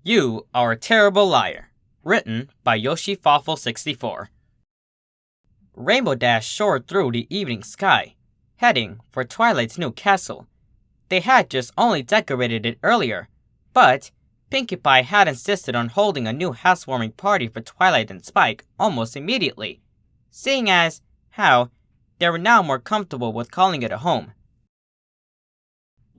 You Are a Terrible Liar, written by YoshiFawful64. Rainbow Dash soared through the evening sky, heading for Twilight's new castle. They had just only decorated it earlier, but Pinkie Pie had insisted on holding a new housewarming party for Twilight and Spike almost immediately, seeing as how they were now more comfortable with calling it a home.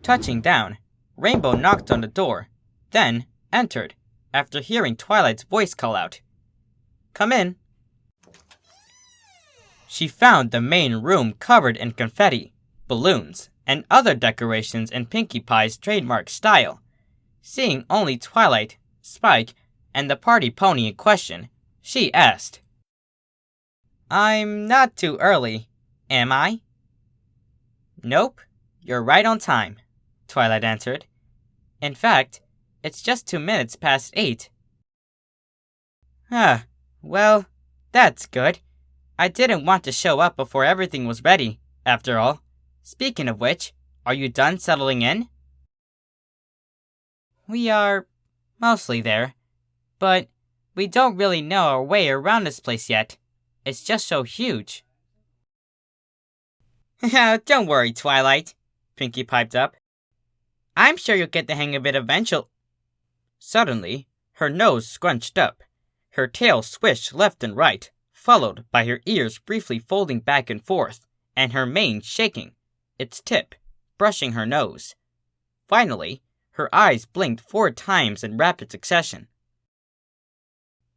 Touching down, Rainbow knocked on the door, then entered after hearing Twilight's voice call out, "Come in." She found the main room covered in confetti, balloons, and other decorations in Pinkie Pie's trademark style. Seeing only Twilight, Spike, and the party pony in question, she asked, "I'm not too early, am I?" "Nope, you're right on time," Twilight answered. "In fact, it's just 2 minutes past 8. Well, that's good. I didn't want to show up before everything was ready, after all. Speaking of which, are you done settling in?" "We are mostly there, but we don't really know our way around this place yet. It's just so huge." "Don't worry, Twilight," Pinkie piped up. "I'm sure you'll get the hang of it eventually." Suddenly, her nose scrunched up, her tail swished left and right, followed by her ears briefly folding back and forth, and her mane shaking, its tip brushing her nose. Finally, her eyes blinked 4 times in rapid succession.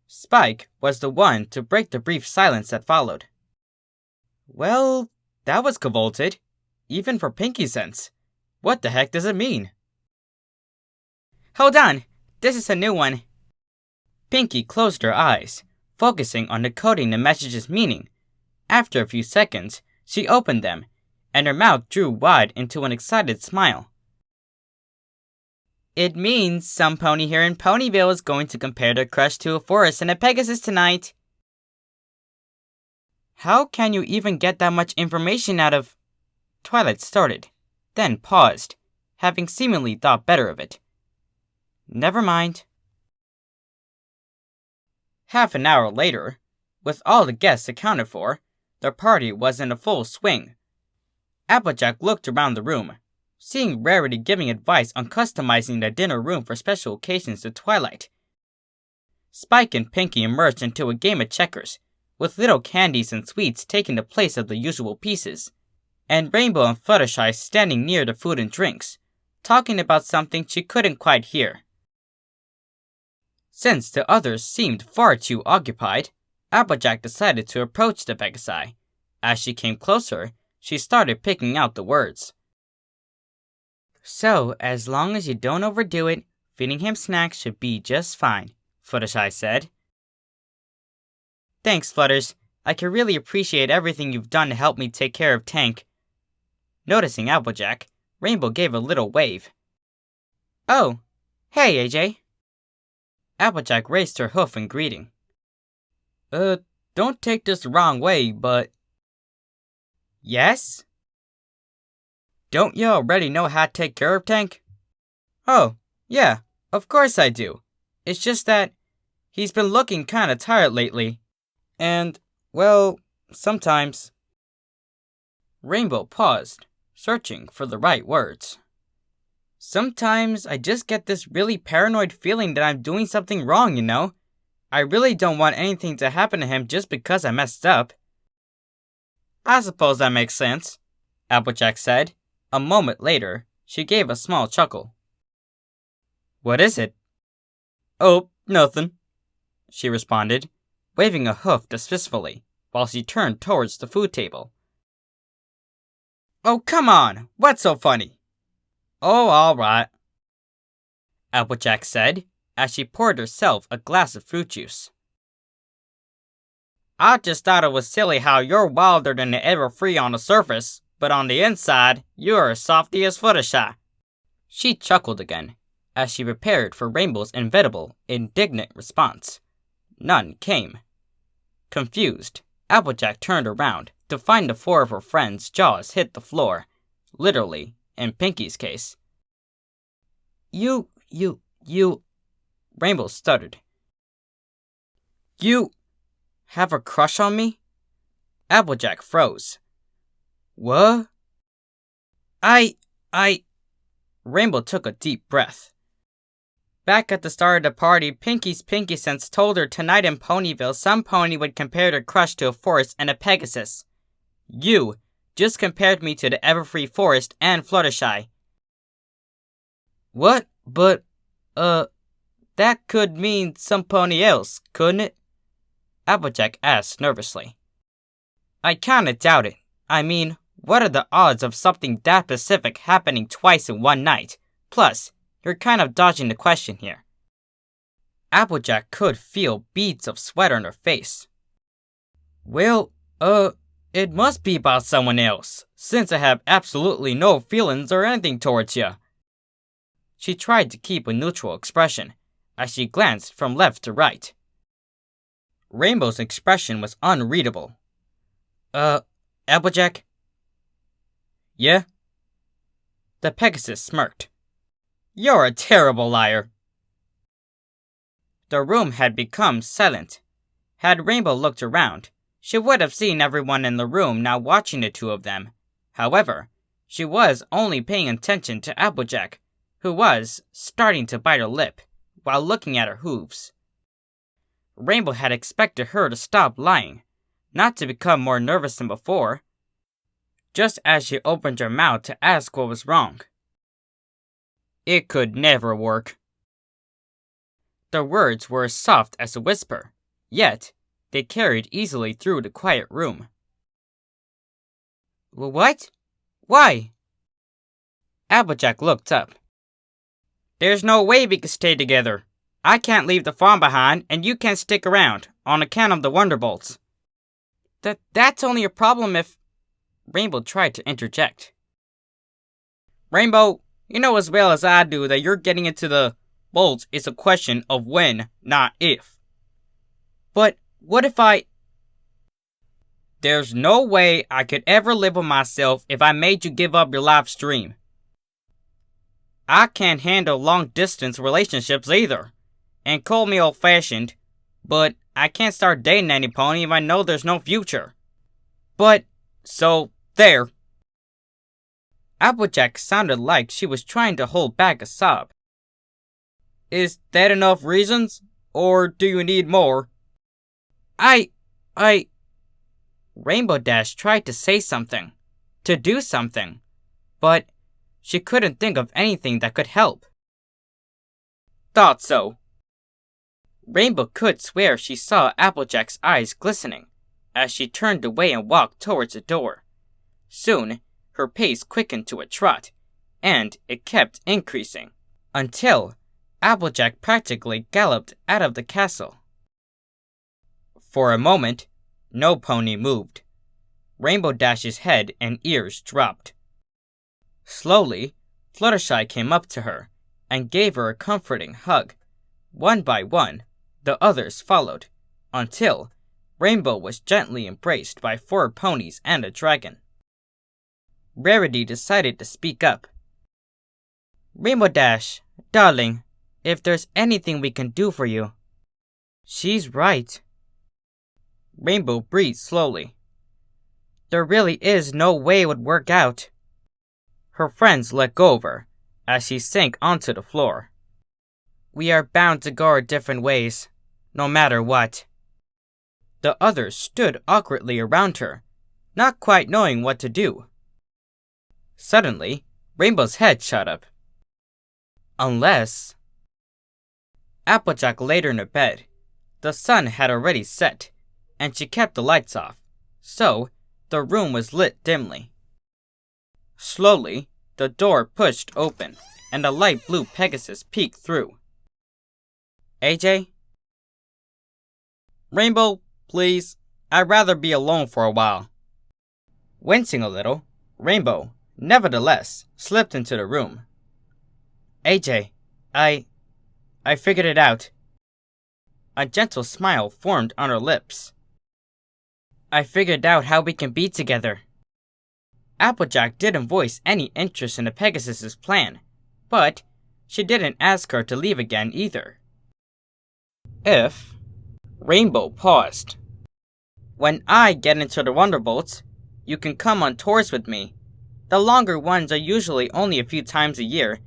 Spike was the one to break the brief silence that followed. "Well, that was cavolted, even for Pinkie's sense. What the heck does it mean?" "Hold on! This is a new one." Pinkie closed her eyes, focusing on decoding the message's meaning. After a few seconds, she opened them, and her mouth drew wide into an excited smile. "It means some pony here in Ponyville is going to compare their crush to a forest and a Pegasus tonight." "How can you even get that much information out of—" Twilight started, then paused, having seemingly thought better of it. "Never mind." Half an hour later, with all the guests accounted for, the party was in a full swing. Applejack looked around the room, seeing Rarity giving advice on customizing the dinner room for special occasions to Twilight. Spike and Pinkie immersed into a game of checkers, with little candies and sweets taking the place of the usual pieces, and Rainbow and Fluttershy standing near the food and drinks, talking about something she couldn't quite hear. Since the others seemed far too occupied, Applejack decided to approach the Pegasi. As she came closer, she started picking out the words. "So, as long as you don't overdo it, feeding him snacks should be just fine," Fluttershy said. "Thanks, Flutters. I can really appreciate everything you've done to help me take care of Tank." Noticing Applejack, Rainbow gave a little wave. "Oh, hey, AJ." Applejack raised her hoof in greeting. Don't take this the wrong way, but..." "Yes?" "Don't you already know how to take care of Tank?" "Oh, yeah, of course I do. It's just that he's been looking kinda tired lately. And, well, sometimes..." Rainbow paused, searching for the right words. "Sometimes I just get this really paranoid feeling that I'm doing something wrong, you know? I really don't want anything to happen to him just because I messed up." "I suppose that makes sense," Applejack said. A moment later, she gave a small chuckle. "What is it?" "Oh, nothing," she responded, waving a hoof dismissively while she turned towards the food table. "Oh, come on! What's so funny?" "Oh, all right," Applejack said as she poured herself a glass of fruit juice. "I just thought it was silly how you're wilder than the Everfree on the surface, but on the inside, you're as softy as Fluttershy." She chuckled again as she prepared for Rainbow's inevitable, indignant response. None came. Confused, Applejack turned around to find the 4 of her friends' jaws hit the floor, literally, in Pinkie's case. You Rainbow stuttered. You have a crush on me? Applejack froze. What? I... Rainbow took a deep breath. Back at the start of the party, Pinky's Pinky Sense told her tonight in Ponyville some pony would compare their crush to a forest and a Pegasus. You just compared me to the Everfree Forest and Fluttershy. What? But, that could mean some pony else, couldn't it? Applejack asked nervously. I kinda doubt it. I mean, what are the odds of something that specific happening twice in one night? Plus, you're kind of dodging the question here. Applejack could feel beads of sweat on her face. Well, it must be about someone else, since I have absolutely no feelings or anything towards you. She tried to keep a neutral expression, as she glanced from left to right. Rainbow's expression was unreadable. Applejack? Yeah? The Pegasus smirked. You're a terrible liar. The room had become silent. Had Rainbow looked around, she would have seen everyone in the room now watching the two of them. However, she was only paying attention to Applejack, who was starting to bite her lip while looking at her hooves. Rainbow had expected her to stop lying, not to become more nervous than before, just as she opened her mouth to ask what was wrong. It could never work. The words were as soft as a whisper, yet they carried easily through the quiet room. What? Why? Applejack looked up. There's no way we can stay together. I can't leave the farm behind, and you can't stick around, on account of the Wonderbolts. That's only a problem if... Rainbow tried to interject. Rainbow, you know as well as I do that you're getting into the bolts is a question of when, not if. But what if I... There's no way I could ever live with myself if I made you give up your live stream. I can't handle long-distance relationships either. And call me old-fashioned, but I can't start dating any pony if I know there's no future. But, so, there. Applejack sounded like she was trying to hold back a sob. Is that enough reasons? Or do you need more? Rainbow Dash tried to say something, to do something, but she couldn't think of anything that could help. Thought so. Rainbow could swear she saw Applejack's eyes glistening as she turned away and walked towards the door. Soon, her pace quickened to a trot, and it kept increasing, until Applejack practically galloped out of the castle. For a moment, no pony moved. Rainbow Dash's head and ears dropped. Slowly, Fluttershy came up to her and gave her a comforting hug. One by one, the others followed, until Rainbow was gently embraced by 4 ponies and a dragon. Rarity decided to speak up. Rainbow Dash, darling, if there's anything we can do for you. She's right. Rainbow breathed slowly. There really is no way it would work out. Her friends let go of her as she sank onto the floor. We are bound to go our different ways, no matter what. The others stood awkwardly around her, not quite knowing what to do. Suddenly, Rainbow's head shot up. Unless... Applejack laid her in her bed. The sun had already set, and she kept the lights off, so the room was lit dimly. Slowly, the door pushed open, and a light blue Pegasus peeked through. AJ? Rainbow, please. I'd rather be alone for a while. Wincing a little, Rainbow, nevertheless, slipped into the room. AJ, I figured it out. A gentle smile formed on her lips. I figured out how we can be together. Applejack didn't voice any interest in the Pegasus's plan, but she didn't ask her to leave again either. If Rainbow paused. When I get into the Wonderbolts, you can come on tours with me. The longer ones are usually only a few times a year,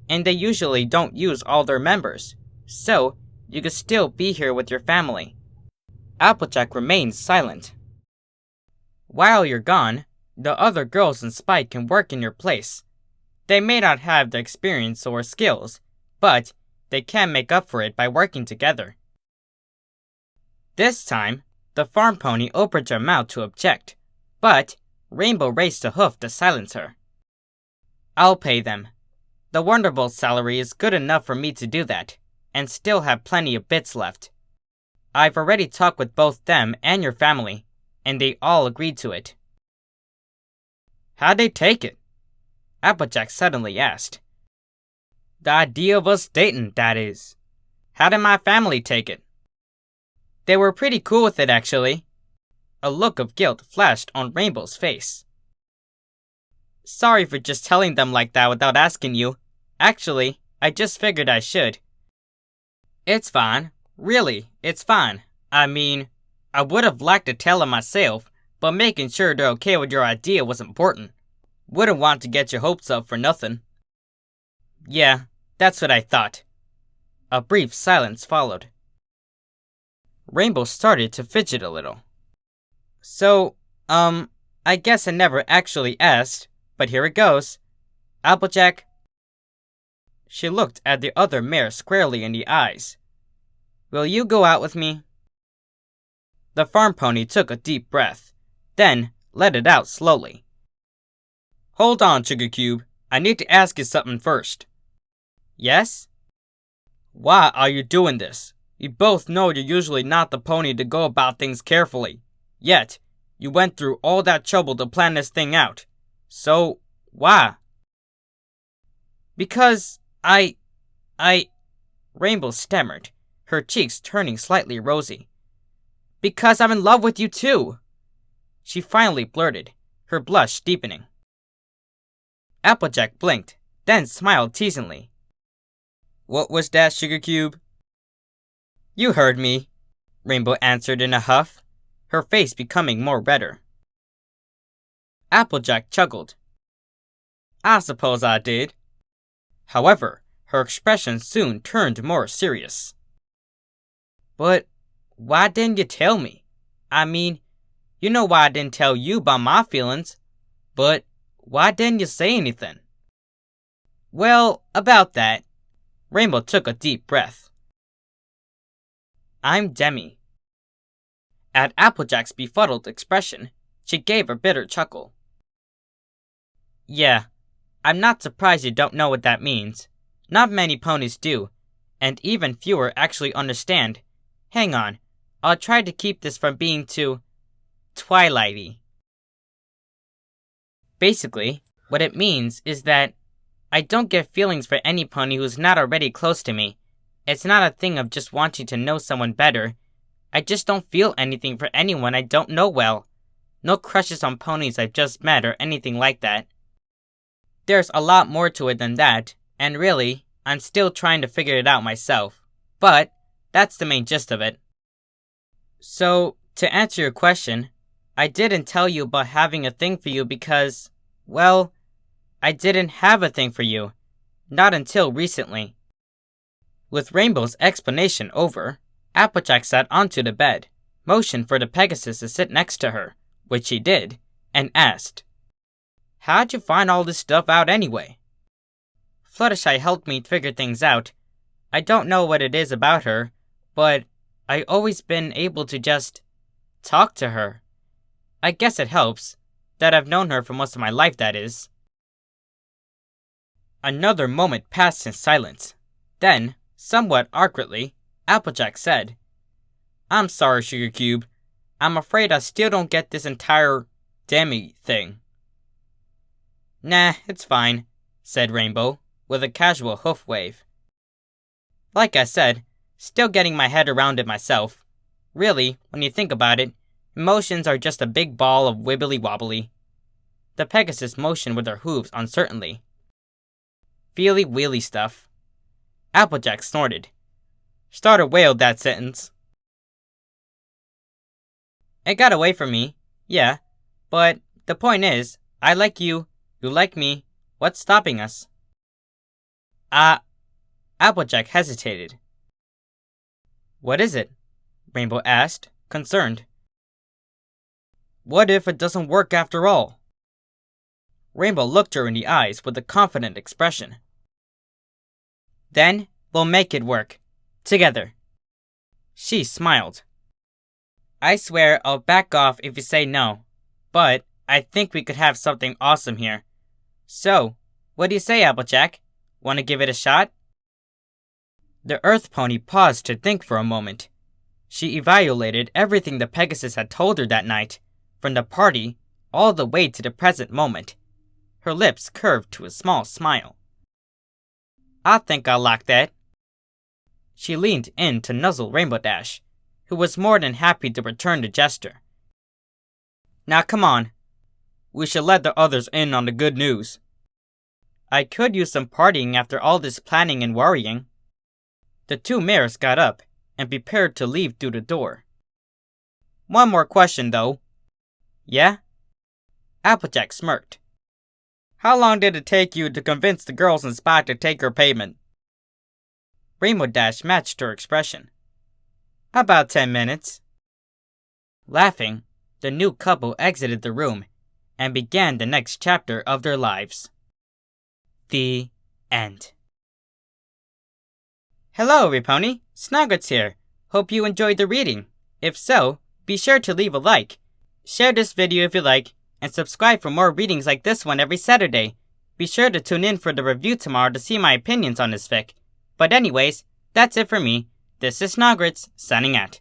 and they usually don't use all their members, so you can still be here with your family. Applejack remains silent. While you're gone, the other girls in Spike can work in your place. They may not have the experience or skills, but they can make up for it by working together. This time, the farm pony opened her mouth to object, but Rainbow raised a hoof to silence her. I'll pay them. The Wonderbolt's salary is good enough for me to do that, and still have plenty of bits left. I've already talked with both them and your family, and they all agreed to it. How'd they take it? Applejack suddenly asked. The idea of us dating, that is. How did my family take it? They were pretty cool with it, actually. A look of guilt flashed on Rainbow's face. Sorry for just telling them like that without asking you. Actually, I just figured I should. It's fine. Really, it's fine. I mean, I would have liked to tell them myself, but making sure they're okay with your idea was important. Wouldn't want to get your hopes up for nothing. Yeah, that's what I thought. A brief silence followed. Rainbow started to fidget a little. So, I guess I never actually asked, but here it goes. Applejack. She looked at the other mare squarely in the eyes. Will you go out with me? The farm pony took a deep breath, then let it out slowly. Hold on, Sugar Cube. I need to ask you something first. Yes? Why are you doing this? You both know you're usually not the pony to go about things carefully. Yet, you went through all that trouble to plan this thing out. So, why? Because I... Rainbow stammered, her cheeks turning slightly rosy. Because I'm in love with you too! She finally blurted, her blush deepening. Applejack blinked, then smiled teasingly. What was that, Sugar Cube? You heard me, Rainbow answered in a huff, her face becoming more redder. Applejack chuckled. I suppose I did. However, her expression soon turned more serious. But why didn't you tell me? I mean, you know why I didn't tell you about my feelings, but why didn't you say anything? Well, about that, Rainbow took a deep breath. I'm Demi. At Applejack's befuddled expression, she gave a bitter chuckle. Yeah, I'm not surprised you don't know what that means. Not many ponies do, and even fewer actually understand. Hang on, I'll try to keep this from being too Twilighty. Basically, what it means is that I don't get feelings for any pony who's not already close to me. It's not a thing of just wanting to know someone better. I just don't feel anything for anyone I don't know well. No crushes on ponies I've just met or anything like that. There's a lot more to it than that, and really, I'm still trying to figure it out myself. But that's the main gist of it. So, to answer your question, I didn't tell you about having a thing for you because, well, I didn't have a thing for you. Not until recently. With Rainbow's explanation over, Applejack sat onto the bed, motioned for the Pegasus to sit next to her, which he did, and asked, How'd you find all this stuff out anyway? Fluttershy helped me figure things out. I don't know what it is about her, but I've always been able to just talk to her. I guess it helps, that I've known her for most of my life, that is. Another moment passed in silence. Then, somewhat awkwardly, Applejack said, I'm sorry, Sugar Cube. I'm afraid I still don't get this entire Demi thing. Nah, it's fine, said Rainbow, with a casual hoof wave. Like I said, still getting my head around it myself. Really, when you think about it, emotions are just a big ball of wibbly-wobbly. The Pegasus motioned with her hooves uncertainly. Feely-wheely stuff. Applejack snorted. Starter wailed that sentence. It got away from me, yeah, but the point is, I like you, you like me, what's stopping us? Applejack hesitated. What is it? Rainbow asked, concerned. What if it doesn't work after all? Rainbow looked her in the eyes with a confident expression. Then we'll make it work. Together. She smiled. I swear I'll back off if you say no, but I think we could have something awesome here. So, what do you say, Applejack? Want to give it a shot? The Earth Pony paused to think for a moment. She evaluated everything the Pegasus had told her that night, from the party all the way to the present moment. Her lips curved to a small smile. I think I like that. She leaned in to nuzzle Rainbow Dash, who was more than happy to return the gesture. Now come on. We should let the others in on the good news. I could use some partying after all this planning and worrying. The two mares got up and prepared to leave through the door. One more question, though. Yeah? Applejack smirked. How long did it take you to convince the girls in Spot to take her payment? Rainbow Dash matched her expression. About 10 minutes. Laughing, the new couple exited the room and began the next chapter of their lives. The end. Hello, everypony. Snogwritts here. Hope you enjoyed the reading. If so, be sure to leave a like, share this video if you like, and subscribe for more readings like this one every Saturday. Be sure to tune in for the review tomorrow to see my opinions on this fic. But anyways, that's it for me. This is Snogwritts, signing out.